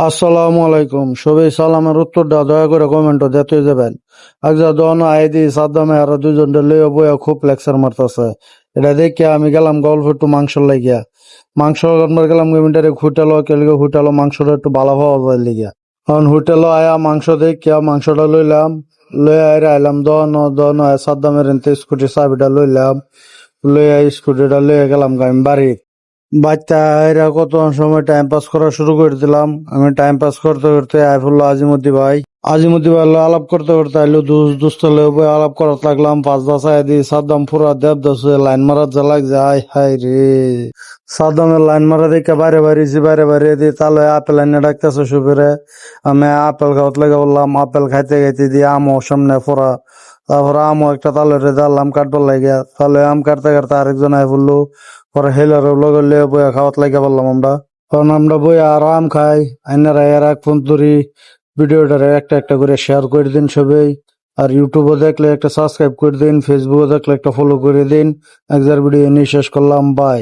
আসসালামু আলাইকুম, সবাই সালামের উত্তরটা দয়া করে কমেন্টও দিতে যাবেন। আচ্ছা, দন আইদি সাদ্দামে আর দুজন লইয়া বইয়া খুব লেকচার মারতেছে। এটা দেখে আমি গেলাম গল্প একটু মাংস লাগিয়া। মাংস রান্নার গেলাম মিটারে হোটেলও কেলগে হোটেলও মাংসটা একটু ভালো পাওয়া যায় লিগিয়া। কারণ হোটেলও আয়া মাংস দেখিয়া মাংসটা লইলাম, লইয়া আইলাম দন দন সাদ্দামের এনতে স্কুটি চাবিটা লইলাম, লইয়া স্কুটিটা লইয়া গেলাম আমি বাড়ি। বাচ্চা এরা কত সময় টাইম পাস করা শুরু করে দিলাম। আমি টাইম পাস করতে করতে আইফুল্লাহ আজিমুদ্দি ভাই আলাপ করতে করতে আইলো দুস্থলে আলাপ করাত লাগলাম। 5 10 দি সাদ্দাম পুরা দেব দশ লাইন মারাত যা লাগ যায়, হাই রে সাদ্দামের লাইন মারা দেখে বাইরে বাইরে দিয়ে তাহলে আপেল এনে ডাকতেছে সুবিরে। আমি আপেল খাওয়াত লেগে বললাম, আপেল খাইতে খাইতে দিয়ে আমও সামনে পড়া। তারপরে আমও একটা তালের দাঁড়ালাম কাটবার লাগিয়া, তাহলে আম কাটতে কাটতে আরেকজন আই বললো। পরে হেলারও লগে লিয়ে বইয়া খাওয়াত লাগে বললাম আমরা। কারণ আমরা বইয়া আরাম খাই। আইনারা এর এক ফোন ধরি ভিডিওটারে একটা একটা করে শেয়ার করে দিন সবাই। আর ইউটিউবে দেখলে একটা সাবস্ক্রাইব করে দিন, ফেসবুকে দেখলে একটা ফলো করে দিন। একবার ভিডিও নিয়ে শেষ করলাম, বাই।